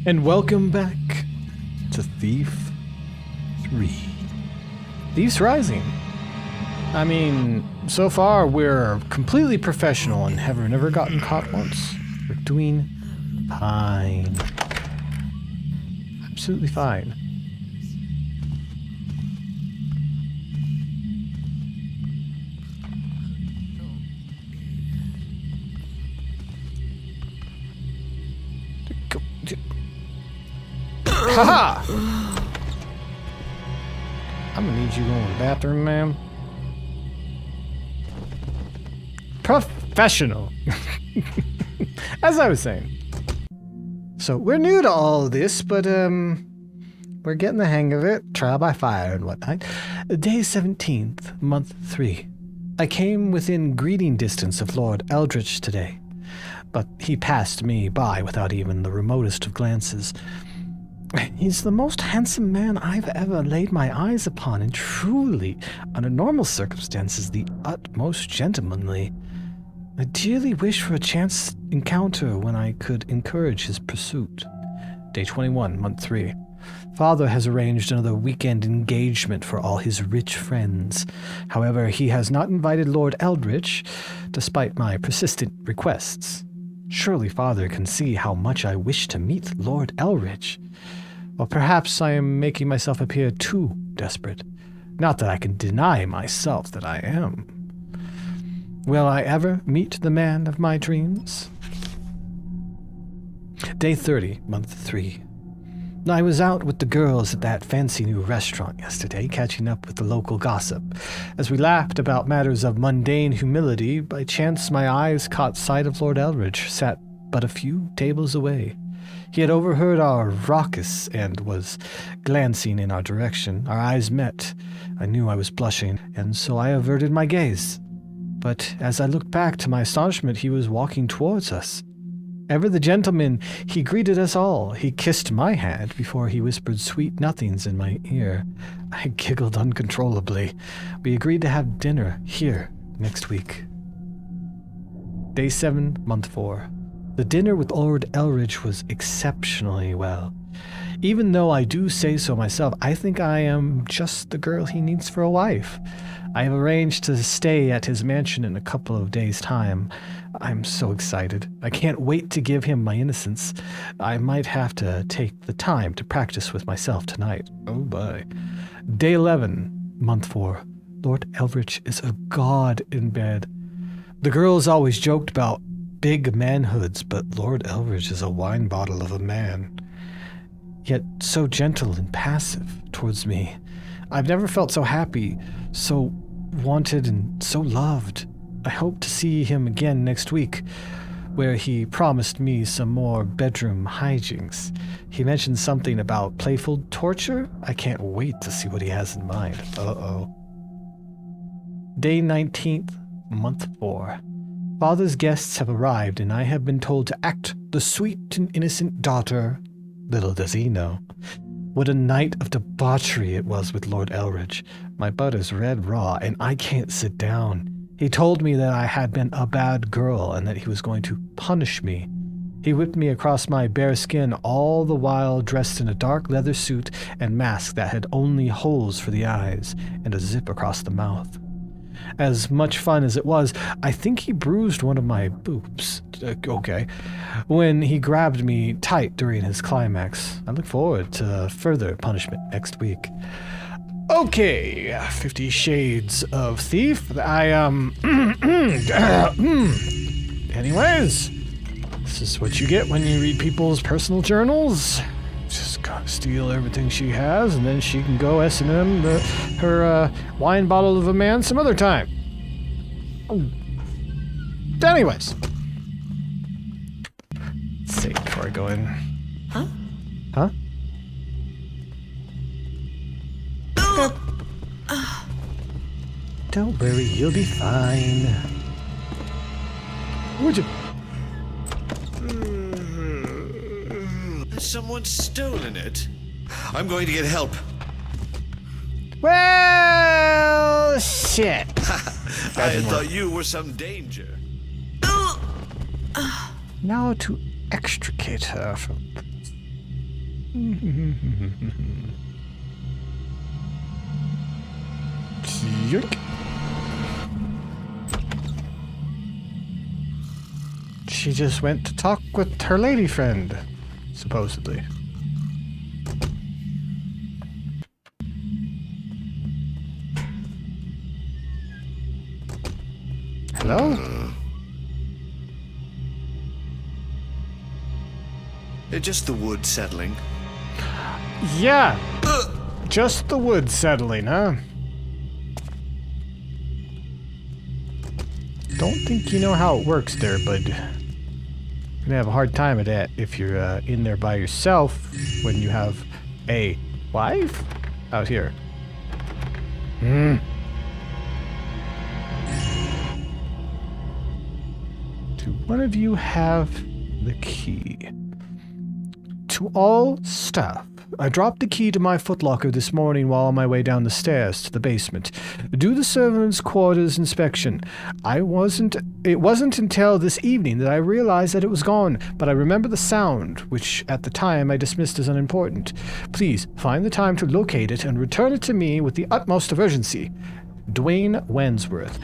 And welcome back to Thief 3. Thieves Rising. I mean, so far we're completely professional and have never gotten caught once. We're doing fine. Absolutely fine. Haha! I'm gonna need you going to the bathroom, ma'am. Professional! As I was saying. So, we're new to all of this, but, we're getting the hang of it. Trial by fire and whatnot. Day 17th, month 3. I came within greeting distance of Lord Eldritch today, but he passed me by without even the remotest of glances. He's the most handsome man I've ever laid my eyes upon, and truly, under normal circumstances, the utmost gentlemanly. I dearly wish for a chance encounter when I could encourage his pursuit. Day 21, month 3. Father has arranged another weekend engagement for all his rich friends. However, he has not invited Lord Eldritch, despite my persistent requests. Surely Father can see how much I wish to meet Lord Eldritch. Or perhaps I am making myself appear too desperate. Not that I can deny myself that I am. Will I ever meet the man of my dreams? Day 30, month 3. I was out with the girls at that fancy new restaurant yesterday, catching up with the local gossip. As we laughed about matters of mundane humility, by chance my eyes caught sight of Lord Eldritch, sat but a few tables away. He had overheard our raucous and was glancing in our direction. Our eyes met. I knew I was blushing, and so I averted my gaze. But as I looked back, to my astonishment, he was walking towards us. Ever the gentleman, he greeted us all. He kissed my hand before he whispered sweet nothings in my ear. I giggled uncontrollably. We agreed to have dinner here next week. Day 7, month 4. The dinner with Lord Eldritch was exceptionally well. Even though I do say so myself, I think I am just the girl he needs for a wife. I have arranged to stay at his mansion in a couple of days' time. I'm so excited. I can't wait to give him my innocence. I might have to take the time to practice with myself tonight. Oh boy. Day 11, month 4. Lord Eldritch is a god in bed. The girls always joked about big manhoods, but Lord Eldritch is a wine bottle of a man. Yet so gentle and passive towards me. I've never felt so happy, so wanted, and so loved. I hope to see him again next week, where he promised me some more bedroom hijinks. He mentioned something about playful torture. I can't wait to see what he has in mind. Uh-oh. Day 19th, month 4. Father's guests have arrived, and I have been told to act the sweet and innocent daughter. Little does he know what a night of debauchery it was with Lord Eldritch. My butt is red raw, and I can't sit down. He told me that I had been a bad girl, and that he was going to punish me. He whipped me across my bare skin, all the while dressed in a dark leather suit and mask that had only holes for the eyes and a zip across the mouth. As much fun as it was, I think he bruised one of my boobs. Okay. When he grabbed me tight during his climax. I look forward to further punishment next week. Okay, 50 Shades of Thief. Anyways, this is what you get when you read people's personal journals. Just gotta steal everything she has, and then she can go S&M her wine bottle of a man some other time. Anyways. Let's see, before I go in. Huh? Huh? Don't worry, you'll be fine. Would you? Has someone stolen it? I'm going to get help. Well, shit. I thought you were some danger. Now to extricate her from... Yoink. She just went to talk with her lady friend, supposedly. Hello? Just the wood settling. Yeah. Just the wood settling, huh? Don't think you know how it works there, bud. You're gonna have a hard time of that if you're in there by yourself when you have a wife out here. Do one of you have the key? To all staff, I dropped the key to my footlocker this morning while on my way down the stairs to the basement. Do the servants' quarters inspection. It wasn't until this evening that I realized that it was gone, but I remember the sound, which at the time I dismissed as unimportant. Please find the time to locate it and return it to me with the utmost of urgency. Dwayne Wansworth.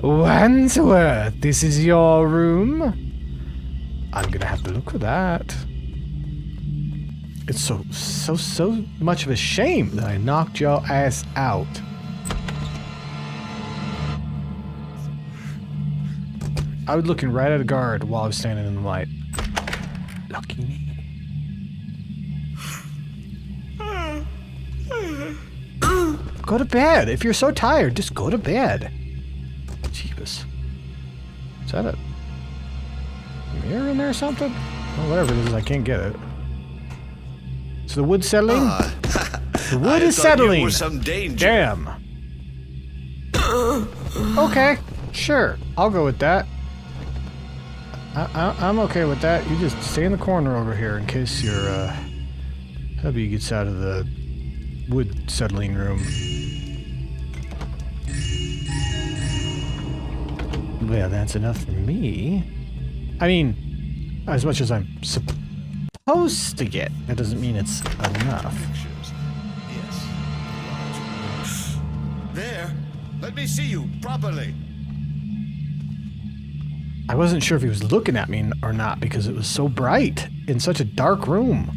Wansworth, this is your room? I'm gonna have to look for that. It's so much of a shame that I knocked your ass out. I was looking right at a guard while I was standing in the light. Lucky me. Go to bed. If you're so tired, just go to bed. Jeebus. Is that a mirror in there or something? Well, whatever it is, I can't get it. So the wood settling? The wood is settling. You were some danger. Damn. Okay, sure. I'll go with that. I'm okay with that. You just stay in the corner over here in case your hubby gets out of the wood settling room. Well, that's enough for me. I mean, as much as I'm supposed to get, that doesn't mean it's enough. Yes. There. Let me see you properly. I wasn't sure if he was looking at me or not because it was so bright in such a dark room.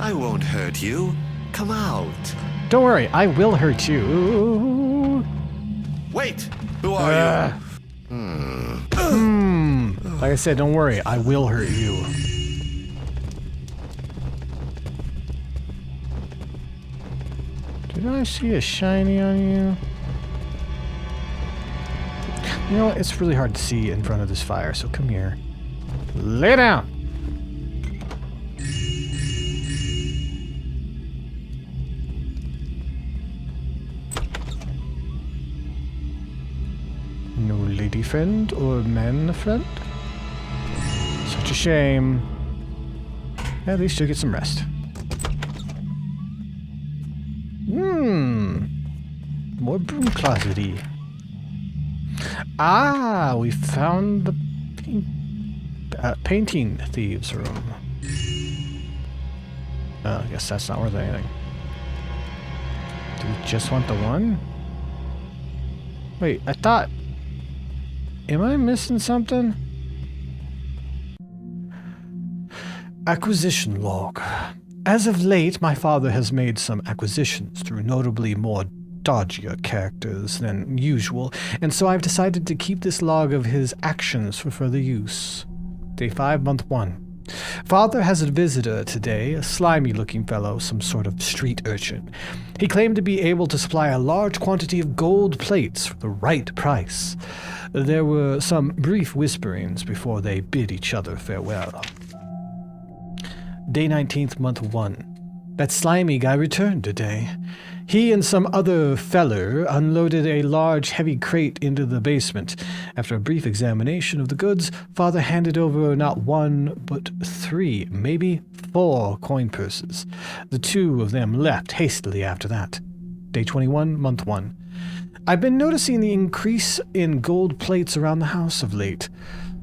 I won't hurt you. Come out. Don't worry, I will hurt you. Wait. Who are you? Like I said, don't worry, I will hurt you. Did I see a shiny on you? You know what? It's really hard to see in front of this fire, so come here. Lay down! No lady friend or man friend? Such a shame. At least you'll get some rest. More broom closety. Ah, we found the painting thieves room. I guess that's not worth anything. Do we just want the one? Wait, I thought... Am I missing something? Acquisition log. As of late, my father has made some acquisitions through notably more dodgier characters than usual, and so I've decided to keep this log of his actions for further use. Day 5, month 1. Father has a visitor today, a slimy-looking fellow, some sort of street urchin. He claimed to be able to supply a large quantity of gold plates for the right price. There were some brief whisperings before they bid each other farewell. Day 19th, month 1. That slimy guy returned today. He and some other feller unloaded a large, heavy crate into the basement. After a brief examination of the goods, Father handed over not 1, but 3, maybe 4 coin purses. The 2 of them left hastily after that. Day 21, month 1. I've been noticing the increase in gold plates around the house of late.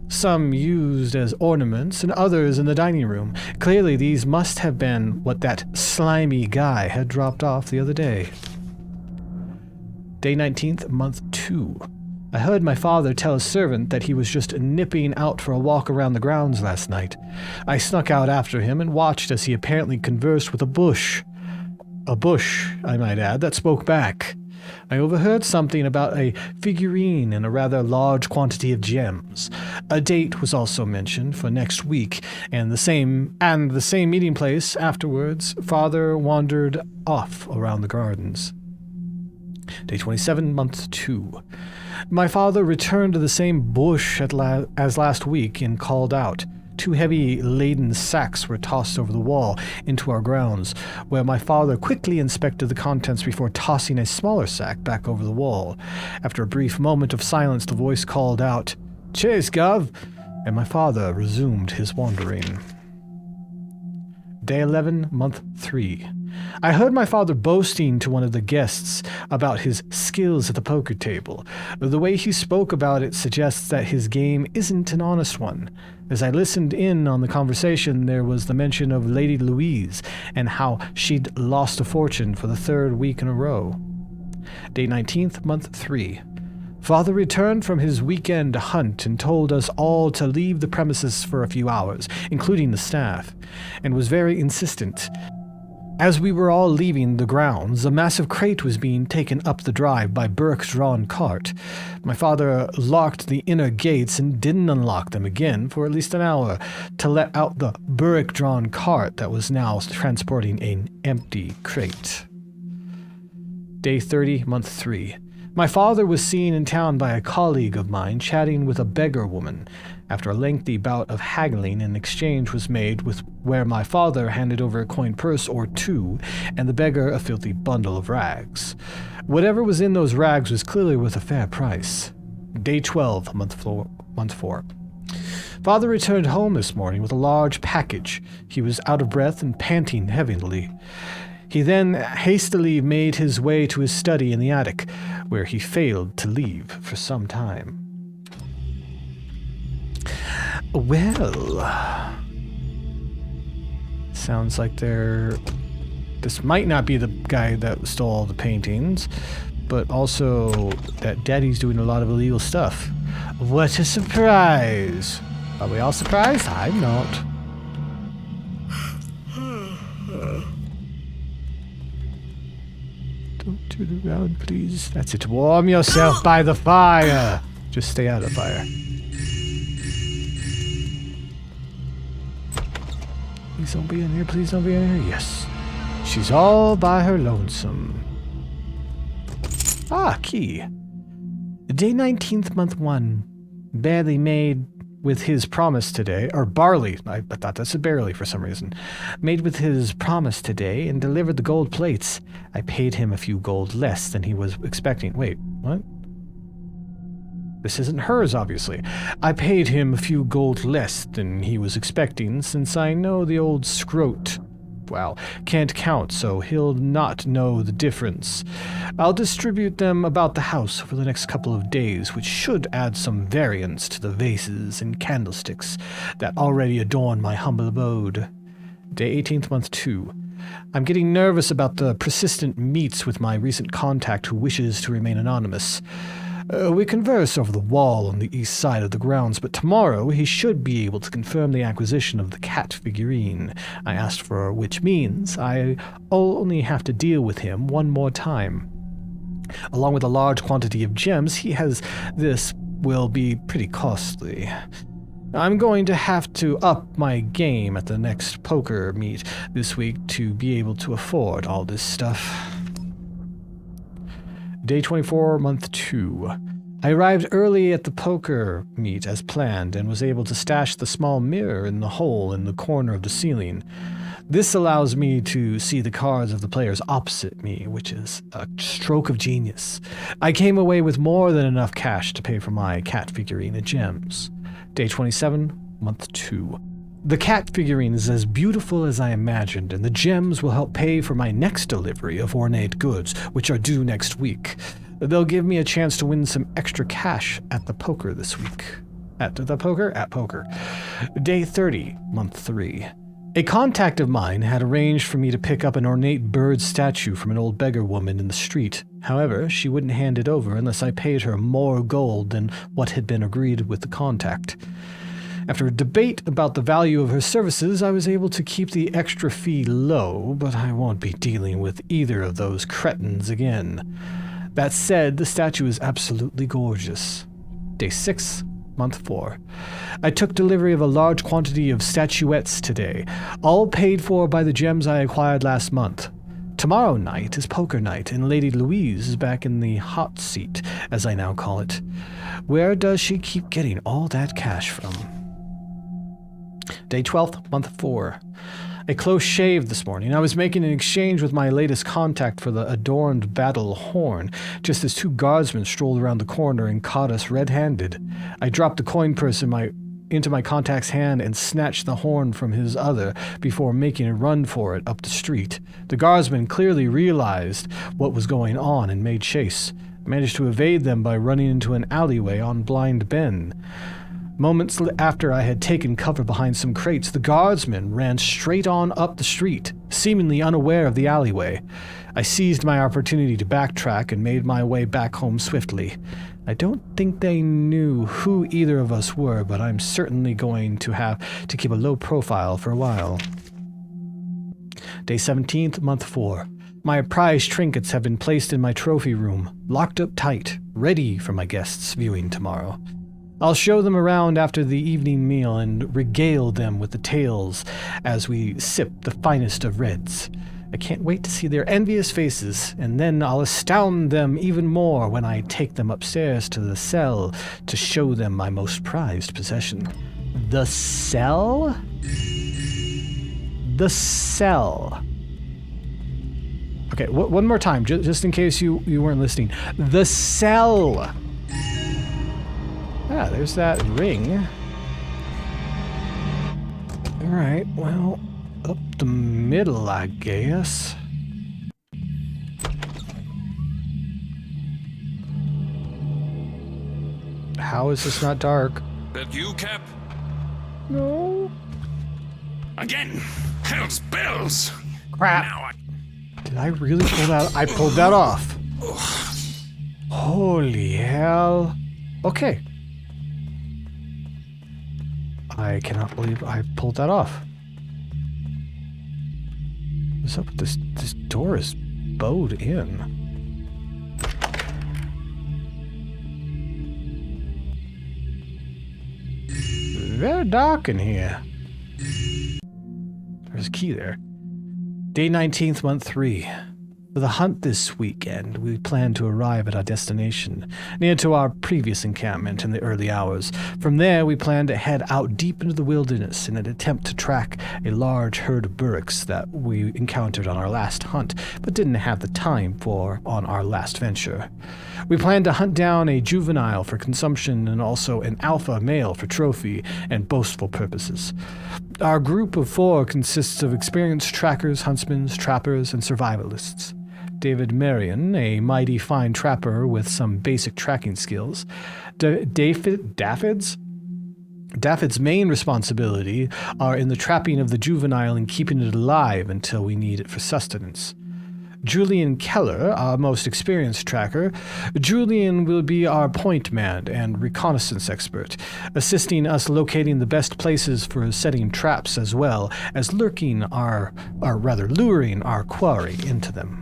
Some used as ornaments and others in the dining room. Clearly these must have been what that slimy guy had dropped off the other day. Day 19th, month 2. I heard my father tell a servant that he was just nipping out for a walk around the grounds last night. I snuck out after him and watched as he apparently conversed with a bush. A bush, I might add, that spoke back. I overheard something about a figurine and a rather large quantity of gems. A date was also mentioned for next week, and the same meeting place afterwards. Father wandered off around the gardens. Day 27, month 2. My father returned to the same bush as last week and called out. 2 heavy laden sacks were tossed over the wall into our grounds, where my father quickly inspected the contents before tossing a smaller sack back over the wall. After a brief moment of silence, the voice called out, "Cheers, Gov!" and my father resumed his wandering. Day 11, month 3. I heard my father boasting to one of the guests about his skills at the poker table. The way he spoke about it suggests that his game isn't an honest one. As I listened in on the conversation, there was the mention of Lady Louise and how she'd lost a fortune for the 3rd week in a row. Day 19th, month 3. Father returned from his weekend hunt and told us all to leave the premises for a few hours, including the staff, and was very insistent. As we were all leaving the grounds, a massive crate was being taken up the drive by Burke-drawn cart. My father locked the inner gates and didn't unlock them again for at least an hour to let out the Burke-drawn cart that was now transporting an empty crate. Day 30, month 3. My father was seen in town by a colleague of mine chatting with a beggar woman. After a lengthy bout of haggling, an exchange was made where my father handed over a coin purse or 2, and the beggar a filthy bundle of rags. Whatever was in those rags was clearly worth a fair price. Day 12, month 4. Father returned home this morning with a large package. He was out of breath and panting heavily. He then hastily made his way to his study in the attic, where he failed to leave for some time. Well, sounds like this might not be the guy that stole all the paintings, but also that Daddy's doing a lot of illegal stuff. What a surprise! Are we all surprised? I'm not. Don't turn around, please. That's it. Warm yourself by the fire. Just stay out of the fire. Please don't be in here. Please don't be in here. Yes. She's all by her lonesome. Ah, key. Day 19th, month 1. Barely made with his promise today, or barley, I thought that said barely for some reason, made with his promise today and delivered the gold plates. I paid him a few gold less than he was expecting. Wait, what? This isn't hers, obviously. I paid him a few gold less than he was expecting, since I know the old scrote, well, can't count, so he'll not know the difference. I'll distribute them about the house over the next couple of days, which should add some variance to the vases and candlesticks that already adorn my humble abode. Day 18th, month 2. I'm getting nervous about the persistent meets with my recent contact who wishes to remain anonymous. We converse over the wall on the east side of the grounds, but tomorrow he should be able to confirm the acquisition of the cat figurine I asked for, which means I only have to deal with him one more time. Along with a large quantity of gems this will be pretty costly. I'm going to have to up my game at the next poker meet this week to be able to afford all this stuff. Day 24, month 2. I arrived early at the poker meet as planned and was able to stash the small mirror in the hole in the corner of the ceiling. This allows me to see the cards of the players opposite me, which is a stroke of genius. I came away with more than enough cash to pay for my cat figurine and gems. Day 27, month 2. The cat figurine is as beautiful as I imagined, and the gems will help pay for my next delivery of ornate goods, which are due next week. They'll give me a chance to win some extra cash at the poker this week. At the poker? At poker. Day 30, month 3. A contact of mine had arranged for me to pick up an ornate bird statue from an old beggar woman in the street. However, she wouldn't hand it over unless I paid her more gold than what had been agreed with the contact. After a debate about the value of her services, I was able to keep the extra fee low, but I won't be dealing with either of those cretins again. That said, the statue is absolutely gorgeous. Day 6, month 4. I took delivery of a large quantity of statuettes today, all paid for by the gems I acquired last month. Tomorrow night is poker night, and Lady Louise is back in the hot seat, as I now call it. Where does she keep getting all that cash from? Day 12th, month 4. A close shave this morning. I was making an exchange with my latest contact for the adorned battle horn, just as 2 guardsmen strolled around the corner and caught us red-handed. I dropped the coin purse into my contact's hand and snatched the horn from his other before making a run for it up the street. The guardsmen clearly realized what was going on and made chase. I managed to evade them by running into an alleyway on Blind Ben. Moments after I had taken cover behind some crates, the guardsmen ran straight on up the street, seemingly unaware of the alleyway. I seized my opportunity to backtrack and made my way back home swiftly. I don't think they knew who either of us were, but I'm certainly going to have to keep a low profile for a while. Day 17th, month 4. My prized trinkets have been placed in my trophy room, locked up tight, ready for my guests' viewing tomorrow. I'll show them around after the evening meal and regale them with the tales as we sip the finest of reds. I can't wait to see their envious faces, and then I'll astound them even more when I take them upstairs to the cell to show them my most prized possession. The cell? The cell. Okay, one more time, just in case you weren't listening. The cell. Ah, there's that ring. Alright, well, up the middle, I guess. How is this not dark? That you, Cap? No. Again! Hell's bells! Crap. Now Did I really pull that? I pulled that off. Holy hell. Okay. I cannot believe I pulled that off. What's up with this? This door is bowed in. Very dark in here. There's a key there. Day 19th, month 3. For the hunt this weekend, we plan to arrive at our destination, near to our previous encampment in the early hours. From there, we plan to head out deep into the wilderness in an attempt to track a large herd of burricks that we encountered on our last hunt, but didn't have the time for on our last venture. We plan to hunt down a juvenile for consumption and also an alpha male for trophy and boastful purposes. Our group of 4 consists of experienced trackers, huntsmen, trappers, and survivalists. David Marion, a mighty fine trapper with some basic tracking skills. Daffod's main responsibility are in the trapping of the juvenile and keeping it alive until we need it for sustenance. Julian Keller, our most experienced tracker. Julian will be our point man and reconnaissance expert, assisting us locating the best places for setting traps as well as luring our quarry into them.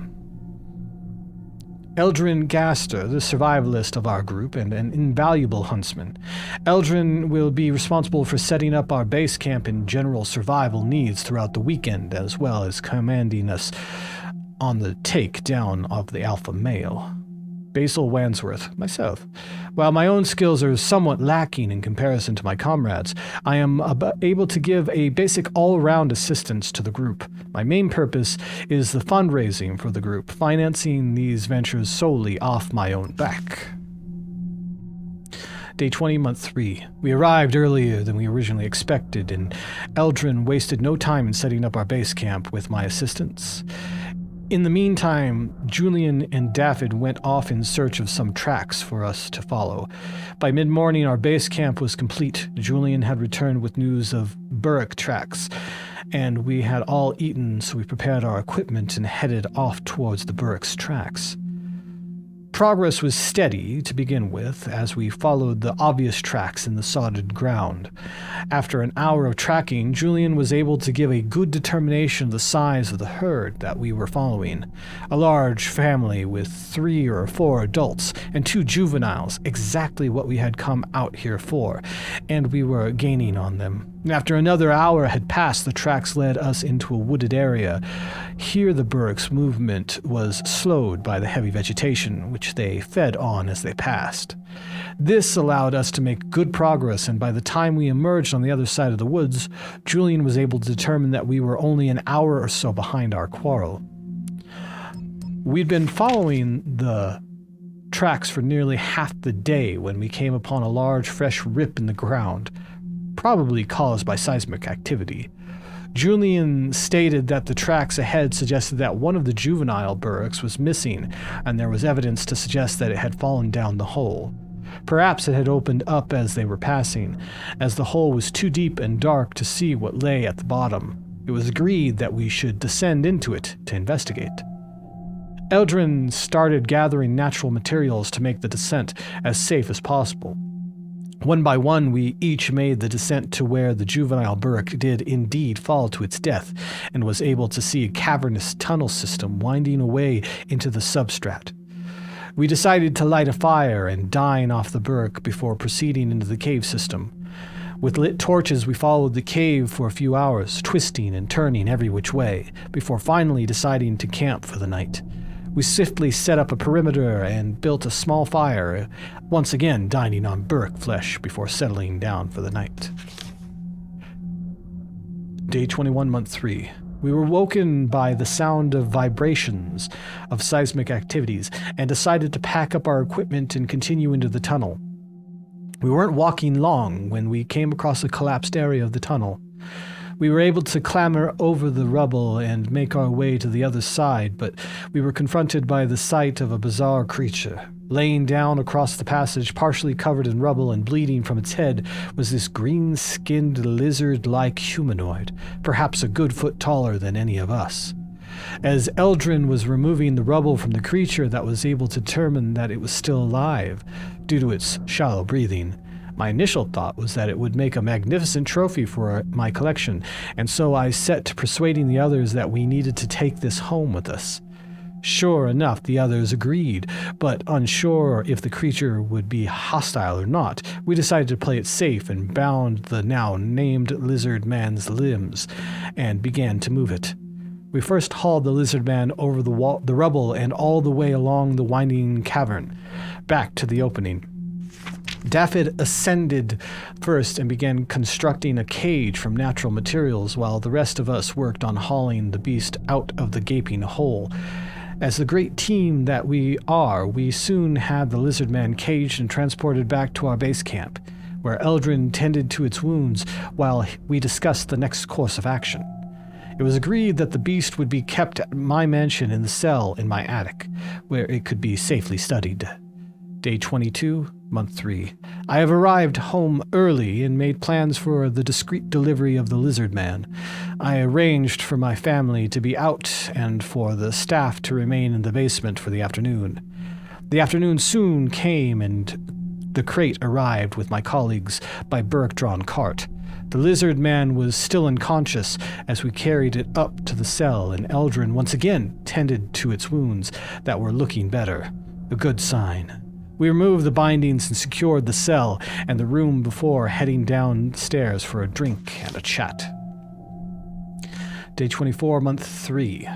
Eldrin Gaster, the survivalist of our group and an invaluable huntsman. Eldrin will be responsible for setting up our base camp and general survival needs throughout the weekend, as well as commanding us on the takedown of the alpha male. Basil Wansworth, myself. While my own skills are somewhat lacking in comparison to my comrades, I am able to give a basic all-around assistance to the group. My main purpose is the fundraising for the group, financing these ventures solely off my own back. Day 20, month 3. We arrived earlier than we originally expected, and Eldrin wasted no time in setting up our base camp with my assistance. In the meantime, Julian and Daffyd went off in search of some tracks for us to follow. By mid-morning, our base camp was complete. Julian had returned with news of Burrick tracks, and we had all eaten, so we prepared our equipment and headed off towards the Burrick's tracks. Progress was steady to begin with, as we followed the obvious tracks in the sodded ground. After an hour of tracking, Julian was able to give a good determination of the size of the herd that we were following. A large family with 3 or 4 adults and 2 juveniles, exactly what we had come out here for, and we were gaining on them. After another hour had passed, the tracks led us into a wooded area. Here the Burrick's movement was slowed by the heavy vegetation, which they fed on as they passed. This allowed us to make good progress, and by the time we emerged on the other side of the woods, Julian was able to determine that we were only an hour or so behind our quarrel. We'd been following the tracks for nearly half the day when we came upon a large fresh rip in the ground, probably caused by seismic activity. Julian stated that the tracks ahead suggested that one of the juvenile Burricks was missing, and there was evidence to suggest that it had fallen down the hole. Perhaps it had opened up as they were passing, as the hole was too deep and dark to see what lay at the bottom. It was agreed that we should descend into it to investigate. Eldrin started gathering natural materials to make the descent as safe as possible. One by one, we each made the descent to where the juvenile Burrick did indeed fall to its death, and was able to see a cavernous tunnel system winding away into the substrat. We decided to light a fire and dine off the Burrick before proceeding into the cave system. With lit torches, we followed the cave for a few hours, twisting and turning every which way, before finally deciding to camp for the night. We swiftly set up a perimeter and built a small fire, once again dining on Burrick flesh before settling down for the night. Day 21, month 3. We were woken by the sound of vibrations of seismic activities and decided to pack up our equipment and continue into the tunnel. We weren't walking long when we came across a collapsed area of the tunnel. We were able to clamber over the rubble and make our way to the other side, but we were confronted by the sight of a bizarre creature. Laying down across the passage, partially covered in rubble and bleeding from its head, was this green-skinned, lizard-like humanoid, perhaps a good foot taller than any of us. As Eldrin was removing the rubble from the creature, that was able to determine that it was still alive, due to its shallow breathing. My initial thought was that it would make a magnificent trophy for my collection, and so I set to persuading the others that we needed to take this home with us. Sure enough, the others agreed, but unsure if the creature would be hostile or not, we decided to play it safe and bound the now named lizard man's limbs and began to move it. We first hauled the lizard man over the rubble and all the way along the winding cavern, back to the opening. Daffyd ascended first and began constructing a cage from natural materials while the rest of us worked on hauling the beast out of the gaping hole. As the great team that we are, we soon had the lizard man caged and transported back to our base camp, where Eldrin tended to its wounds while we discussed the next course of action. It was agreed that the beast would be kept at my mansion in the cell in my attic, where it could be safely studied. Day 22, month 3. I have arrived home early and made plans for the discreet delivery of the lizard man. I arranged for my family to be out and for the staff to remain in the basement for the afternoon. The afternoon soon came and the crate arrived with my colleagues by Burrick-drawn cart. The lizard man was still unconscious as we carried it up to the cell, and Eldrin once again tended to its wounds that were looking better. A good sign. We removed the bindings and secured the cell and the room before heading downstairs for a drink and a chat. Day 24, month 3.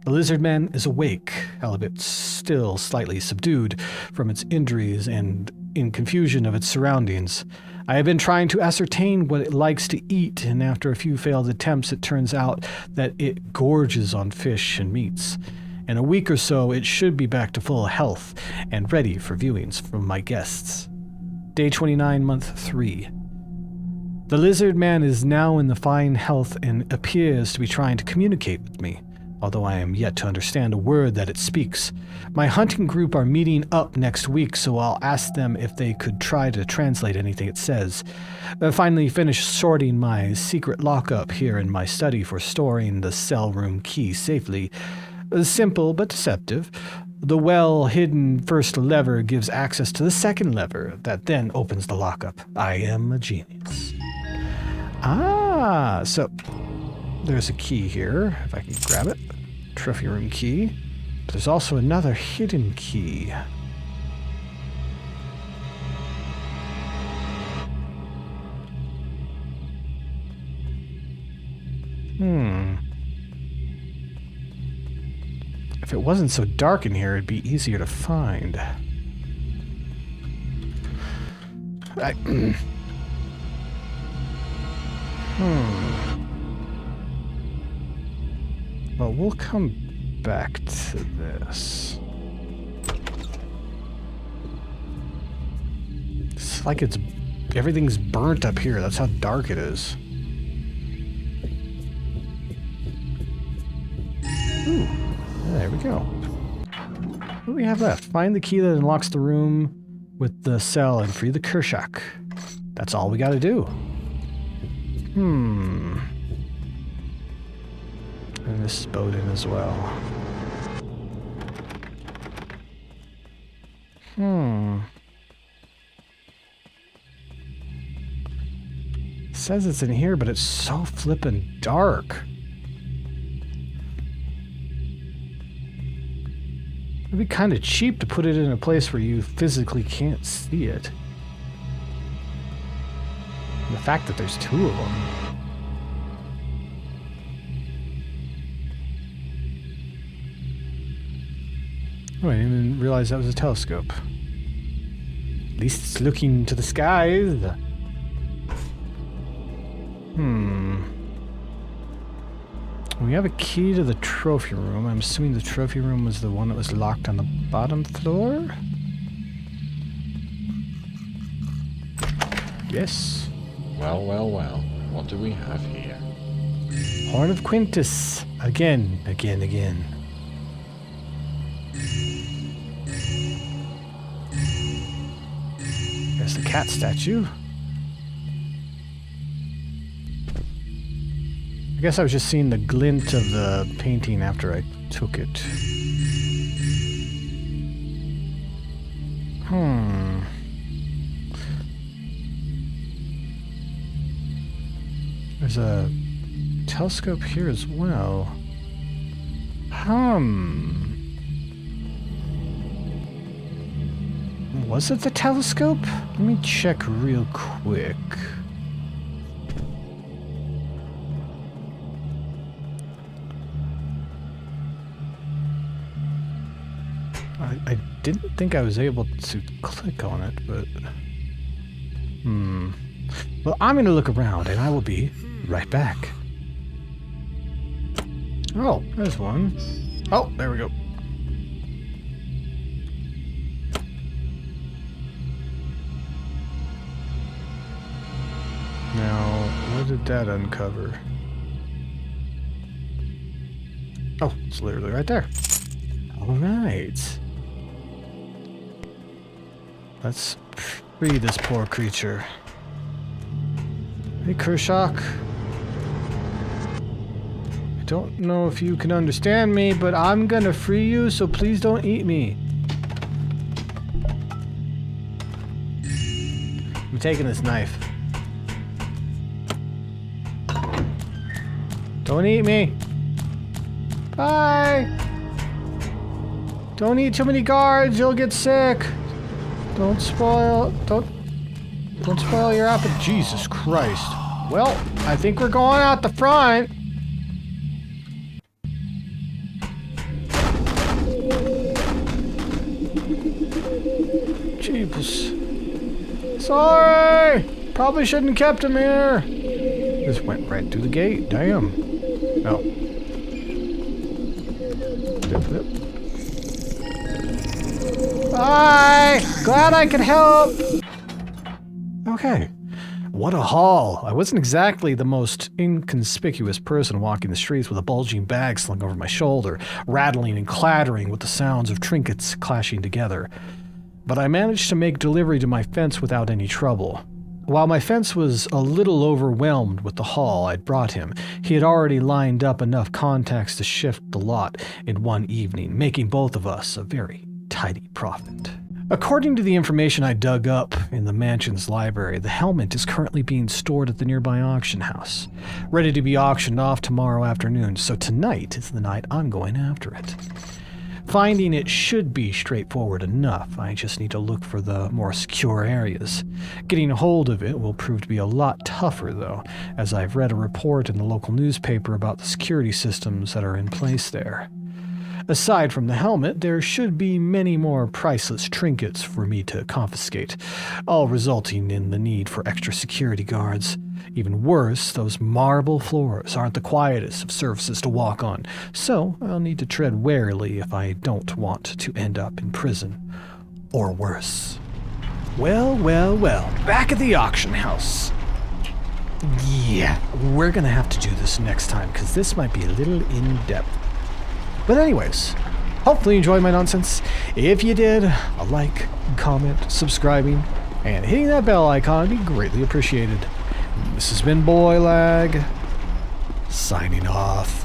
The lizard man is awake, albeit still slightly subdued from its injuries and in confusion of its surroundings. I have been trying to ascertain what it likes to eat, and after a few failed attempts, it turns out that it gorges on fish and meats. In a week or so, it should be back to full health and ready for viewings from my guests. Day 29, month 3. The lizard man is now in the fine health and appears to be trying to communicate with me, although I am yet to understand a word that it speaks. My hunting group are meeting up next week, so I'll ask them if they could try to translate anything it says. Finally finished sorting my secret lockup here in my study for storing the cell room key safely. Simple but deceptive. The well-hidden first lever gives access to the second lever that then opens the lockup. I am a genius. Ah, so there's a key here, if I can grab it. Trophy room key. But there's also another hidden key. If it wasn't so dark in here, it'd be easier to find. Well, we'll come back to this. It's like everything's burnt up here. That's how dark it is. Ooh, there we go. What do we have left? Find the key that unlocks the room with the cell and free the Kershak. That's all we gotta do. And this is Bowden as well. It says it's in here, but it's so flippin' dark. It'd be kind of cheap to put it in a place where you physically can't see it. And the fact that there's two of them. Oh, I didn't even realize that was a telescope. At least it's looking to the skies. We have a key to the trophy room. I'm assuming the trophy room was the one that was locked on the bottom floor? Yes. Well, well, well. What do we have here? Horn of Quintus. Again. There's the cat statue. I guess I was just seeing the glint of the painting after I took it. There's a telescope here as well. Was it the telescope? Let me check real quick. I didn't think I was able to click on it, but... Well, I'm gonna look around, and I will be right back. Oh, there's one. Oh, there we go. Now, what did that uncover? Oh, it's literally right there. All right. Let's free this poor creature. Hey, Kershak. I don't know if you can understand me, but I'm gonna free you, so please don't eat me. I'm taking this knife. Don't eat me. Bye. Don't eat too many guards, you'll get sick. Don't spoil your appetite. Jesus Christ. Well, I think we're going out the front. Jeepers. Sorry. Probably shouldn't have kept him here. This went right through the gate. Damn. Oh. Flip. Bye! Glad I could help! Okay. What a haul. I wasn't exactly the most inconspicuous person walking the streets with a bulging bag slung over my shoulder, rattling and clattering with the sounds of trinkets clashing together. But I managed to make delivery to my fence without any trouble. While my fence was a little overwhelmed with the haul I'd brought him, he had already lined up enough contacts to shift the lot in one evening, making both of us a very tidy profit. According to the information I dug up in the mansion's library, the helmet is currently being stored at the nearby auction house, ready to be auctioned off tomorrow afternoon, so tonight is the night I'm going after it. Finding it should be straightforward enough. I just need to look for the more secure areas. Getting a hold of it will prove to be a lot tougher, though, as I've read a report in the local newspaper about the security systems that are in place there. Aside from the helmet, there should be many more priceless trinkets for me to confiscate, all resulting in the need for extra security guards. Even worse, those marble floors aren't the quietest of surfaces to walk on, so I'll need to tread warily if I don't want to end up in prison. Or worse. Well, back at the auction house. Yeah, we're gonna have to do this next time, because this might be a little in-depth. But anyways, hopefully you enjoyed my nonsense. If you did, a like, comment, subscribing, and hitting that bell icon would be greatly appreciated. This has been Boylag, signing off.